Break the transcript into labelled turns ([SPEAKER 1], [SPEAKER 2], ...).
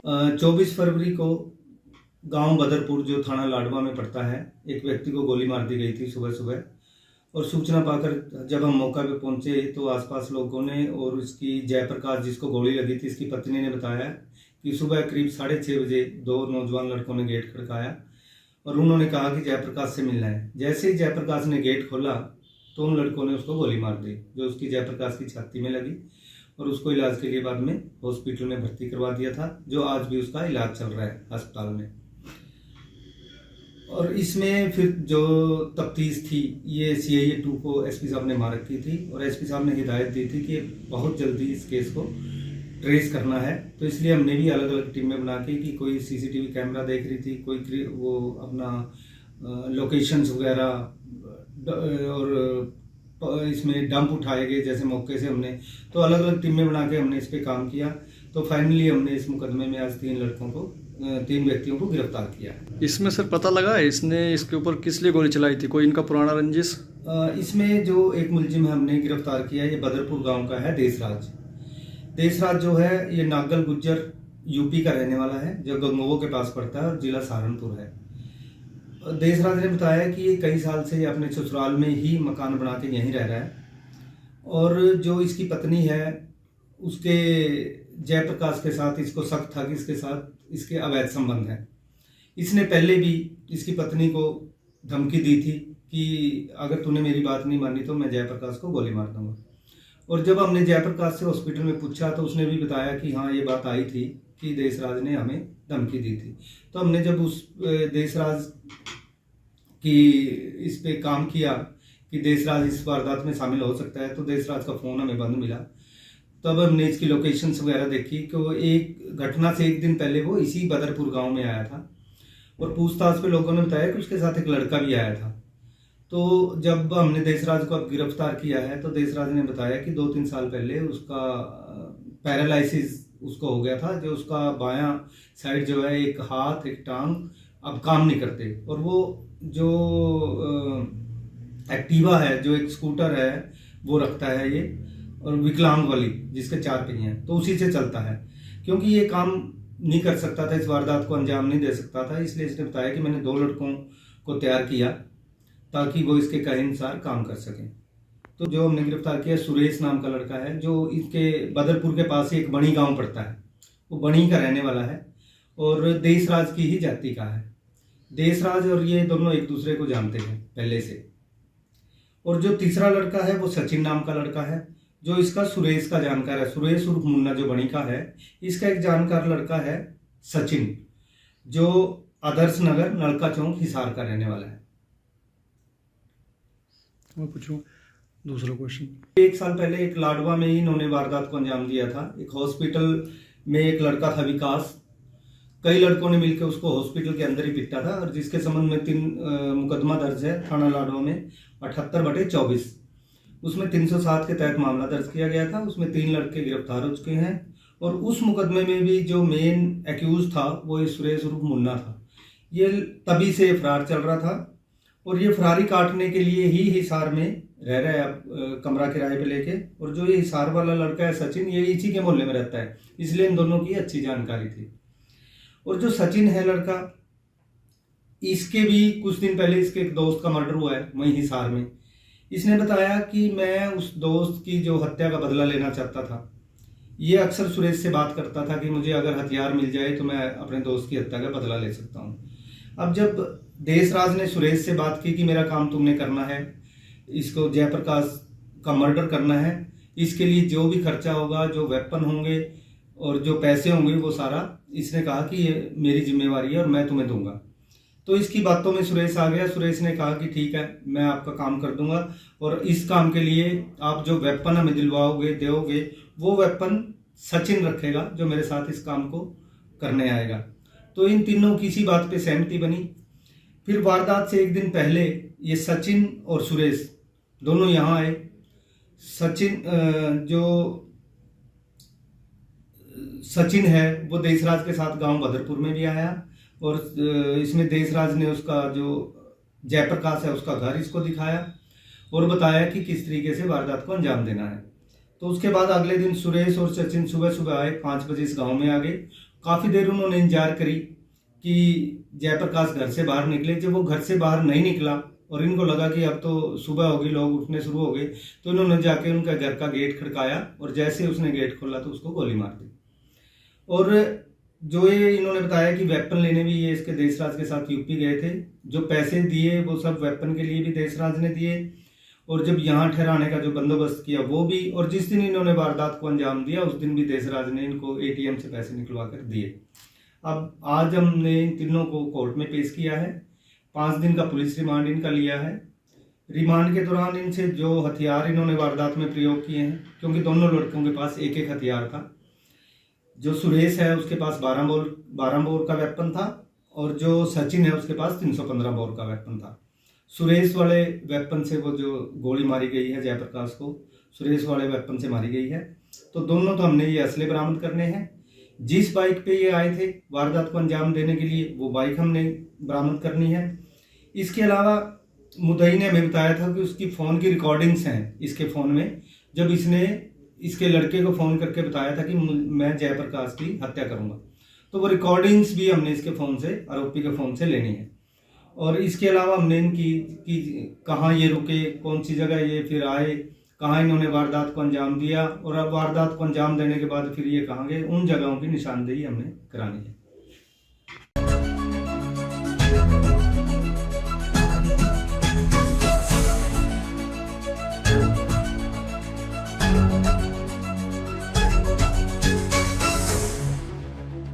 [SPEAKER 1] 24 फरवरी को गांव बदरपुर जो थाना लाडवा में पड़ता है, एक व्यक्ति को गोली मार दी गई थी सुबह सुबह। और सूचना पाकर जब हम मौका पे पहुंचे तो आसपास लोगों ने और इसकी जयप्रकाश जिसको गोली लगी थी, इसकी पत्नी ने बताया कि सुबह करीब 6:30 बजे दो नौजवान लड़कों ने गेट खड़काया और उन्होंने कहा कि जयप्रकाश से मिलना है। जैसे ही जयप्रकाश ने गेट खोला तो उन लड़कों ने उसको गोली मार दी, जो उसकी जयप्रकाश की छाती में लगी और उसको इलाज के लिए बाद में हॉस्पिटल में भर्ती करवा दिया था, जो आज भी उसका इलाज चल रहा है अस्पताल में। और इसमें फिर जो तफ्तीश थी ये CIA 2 को SP साहब ने मार रखी थी और SP साहब ने हिदायत दी थी कि बहुत जल्दी इस केस को ट्रेस करना है। तो इसलिए हमने भी अलग अलग टीमें बना के कि कोई CCTV कैमरा देख रही थी, कोई वो अपना लोकेशंस वगैरह और इसमें डंप उठाए गए जैसे मौके से हमने, तो अलग अलग टीमें बना के हमने इस पर काम किया। तो फाइनली हमने इस मुकदमे में आज 3 व्यक्तियों को गिरफ्तार किया है।
[SPEAKER 2] इसमें सर पता लगा है इसने इसके ऊपर किस लिए गोली चलाई थी, कोई इनका पुराना रंजिश?
[SPEAKER 1] इसमें जो एक मुलजिम हमने गिरफ्तार किया ये बदरपुर गांव का है देशराज। देशराज जो है ये नागल गुज्जर UP का रहने वाला है, जो गंगोह के पास पड़ता है और जिला सहारनपुर है। देशराज ने बताया कि ये कई साल से अपने ससुराल में ही मकान बना के यहीं रह रहा है और जो इसकी पत्नी है उसके जयप्रकाश के साथ इसको शक था कि इसके साथ इसके अवैध संबंध हैं। इसने पहले भी इसकी पत्नी को धमकी दी थी कि अगर तूने मेरी बात नहीं मानी तो मैं जयप्रकाश को गोली मार दूंगा। और जब हमने जयप्रकाश से हॉस्पिटल में पूछा तो उसने भी बताया कि हाँ ये बात आई थी कि देशराज ने हमें धमकी दी थी। तो हमने जब उस देशराज की इस पे काम किया कि देशराज इस वारदात में शामिल हो सकता है, तो देशराज का फ़ोन हमें बंद मिला। तब हमने इसकी लोकेशंस वगैरह देखी कि वो एक घटना से एक दिन पहले वो इसी बदरपुर गांव में आया था और पूछताछ पे लोगों ने बताया कि उसके साथ एक लड़का भी आया था। तो जब हमने देशराज को अब गिरफ्तार किया है तो देशराज ने बताया कि 2-3 साल पहले उसका पैरालिसिस उसको हो गया था, जो उसका बायां साइड जो है एक हाथ एक टांग अब काम नहीं करते और वो जो एक्टिवा है जो एक स्कूटर है वो रखता है ये, और विकलांग वाली जिसके 4 पहिए हैं, तो उसी से चलता है। क्योंकि ये काम नहीं कर सकता था, इस वारदात को अंजाम नहीं दे सकता था, इसलिए इसने बताया कि मैंने 2 लड़कों को तैयार किया ताकि वो इसके कहे अनुसार काम कर सकें। तो जो हमने गिरफ्तार किया सुरेश नाम का लड़का है, जो इसके बदरपुर के पास ही एक बणी गांव पड़ता है, वो बणी का रहने वाला है और देशराज की ही जाति का है। देशराज और ये दोनों एक दूसरे को जानते हैं पहले से। और जो तीसरा लड़का है वो सचिन नाम का लड़का है, जो इसका सुरेश का जानकार है। सुरेश उर्फ मुन्ना जो बणी का है, इसका एक जानकार लड़का है सचिन, जो आदर्श नगर नलका चौक हिसार का रहने वाला है।
[SPEAKER 2] मैं पूछूं दूसरा क्वेश्चन।
[SPEAKER 1] 1 साल पहले एक लाडवा में ही इन्होंने वारदात को अंजाम दिया था। एक हॉस्पिटल में एक लड़का था विकास, कई लड़कों ने मिलकर उसको हॉस्पिटल के अंदर ही पिटा था और जिसके संबंध में 3 मुकदमा दर्ज है थाना लाडवा में 78/24। उसमें 307 के तहत मामला दर्ज किया गया था। उसमें 3 लड़के गिरफ्तार हो चुके हैं और उस मुकदमे में भी जो मेन एक्यूज था वो ये सुरेश उर्फ मुन्ना था। ये तभी से फरार चल रहा था और ये फरारी काटने के लिए ही हिसार में रह रहा है अब कमरा किराए पे लेके। और जो ये हिसार वाला लड़का है सचिन, ये इसी के मोहल्ले में रहता है, इसलिए इन दोनों की अच्छी जानकारी थी। और जो सचिन है लड़का, इसके भी कुछ दिन पहले इसके एक दोस्त का मर्डर हुआ है वहीं हिसार में। इसने बताया कि मैं उस दोस्त की जो हत्या का बदला लेना चाहता था। ये अक्सर सुरेश से बात करता था कि मुझे अगर हथियार मिल जाए तो मैं अपने दोस्त की हत्या का बदला ले सकता हूँ। अब जब देशराज ने सुरेश से बात की कि मेरा काम तुमने करना है, इसको जयप्रकाश का मर्डर करना है, इसके लिए जो भी खर्चा होगा, जो वेपन होंगे और जो पैसे होंगे वो सारा इसने कहा कि ये मेरी जिम्मेवारी है और मैं तुम्हें दूंगा। तो इसकी बातों में सुरेश आ गया। सुरेश ने कहा कि ठीक है मैं आपका काम कर दूंगा और इस काम के लिए आप जो वेपन हमें दिलवाओगे दोगे वो वेपन सचिन रखेगा जो मेरे साथ इस काम को करने आएगा। तो इन तीनों की इसी बात पे सहमति बनी। फिर वारदात से एक दिन पहले ये सचिन और सुरेश दोनों यहाँ आए। सचिन है वो देशराज के साथ गांव बदरपुर में भी आया और इसमें देशराज ने उसका जो जयप्रकाश है उसका घर इसको दिखाया और बताया कि किस तरीके से वारदात को अंजाम देना है। तो उसके बाद अगले दिन सुरेश और सचिन सुबह सुबह आए, 5 बजे इस गांव में आ गए काफ़ी देर उन्होंने इंतजार करी कि जयप्रकाश घर से बाहर निकले। जब वो घर से बाहर नहीं निकला और इनको लगा कि अब तो सुबह होगी, लोग उठने शुरू हो गए, तो इन्होंने जाके उनका घर का गेट खड़काया और जैसे उसने गेट खोला तो उसको गोली मार दी। और जो ये इन्होंने बताया कि वेपन लेने भी ये इसके देशराज के साथ यूपी गए थे। जो पैसे दिए वो सब वेपन के लिए भी देशराज ने दिए, और जब यहाँ ठहराने का जो बंदोबस्त किया वो भी, और जिस दिन इन्होंने वारदात को अंजाम दिया उस दिन भी देशराज ने इनको एटीएम से पैसे निकलवा कर दिए। अब आज हमने इन तीनों को कोर्ट में पेश किया है। 5 दिन का पुलिस रिमांड इनका लिया है। रिमांड के दौरान इनसे जो हथियार इन्होंने वारदात में प्रयोग किए हैं, क्योंकि दोनों लड़कों के पास एक एक हथियार था। जो सुरेश है उसके पास 12 बोर का वेपन था, और जो सचिन है उसके पास 315 बोर का वेपन था। सुरेश वाले वेपन से वो जो गोली मारी गई है जयप्रकाश को, सुरेश वाले वेपन से मारी गई है। तो दोनों तो हमने ये असले बरामद करने हैं। जिस बाइक पे ये आए थे वारदात को अंजाम देने के लिए, वो बाइक हमने बरामद करनी है। इसके अलावा मुद्दई ने हमें बताया था कि उसकी फ़ोन की रिकॉर्डिंग्स हैं इसके फ़ोन में, जब इसने इसके लड़के को फ़ोन करके बताया था कि मैं जयप्रकाश की हत्या करूंगा। तो वो रिकॉर्डिंग्स भी हमने इसके फ़ोन से, आरोपी के फ़ोन से लेनी है। और इसके अलावा हमने इनकी कहाँ ये रुके, कौन सी जगह ये फिर आए, कहाँ इन्होंने वारदात को अंजाम दिया, और अब वारदात को अंजाम देने के बाद फिर ये कहाँ गए, उन जगहों की निशानदेही हमने करानी है।